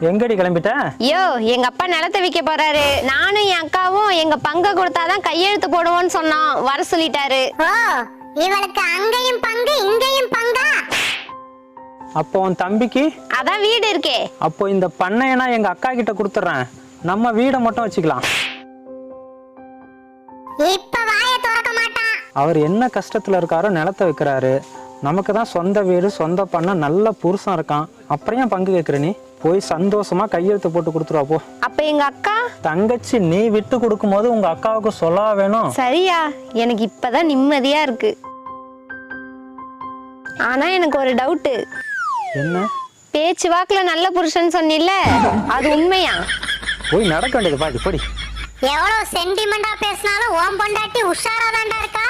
எங்கடி கிளம்பிட்ட? யோ, எங்க அப்பா நிலத்தை விற்க போறாரு. நானும் என் அக்காவும் எங்க பங்கை கொடுத்தாதான் கையெழுத்து போடுவோம்னு சொன்னோம். வர சொல்லிட்டாரு. ஓ, இவளுக்கு அங்கேயும் பங்கு இங்கேயும் பங்கா? அப்போ உன் தம்பிக்கு? அதான் வீடு இருக்கே. அப்போ இந்த பண்ணையனா எங்க அக்கா கிட்ட கொடுத்துறேன். நம்ம வீடை மட்டும் வச்சுக்கலாம். இப்ப வாயை திறக்க மாட்டான். அவர் என்ன கஷ்டத்துல இருக்காரோ நிலத்தை வைக்கிறாரு. நமக்கு தான் சொந்த வீடு சொந்த பண்ண நல்ல புருஷன் இருக்கான். அப்புறம் ஏன் பங்கு கேட்குற? நீ போய் சந்தோஷமா கையெழுத்து போட்டு கொடுத்துருவா போ. அப்ப எங்க அக்கா? தங்கச்சி நீ விட்டு கொடுக்கும் போது உங்க அக்காவுக்கு சொல்ல வேணும். சரியா? எனக்கு இப்பதான் நிம்மதியா இருக்கு. ஆனா எனக்கு ஒரு டவுட். என்ன? பேச்சு வாக்குல நல்ல புருஷன் சொன்னில்ல, அது உண்மையா? போய் நடக்க வேண்டியது பாதி படி. எவ்வளவு சென்டிமெண்டா பேசினாலும் ஓம் பொண்டாட்டி உஷாரா தாண்டா இருக்கா.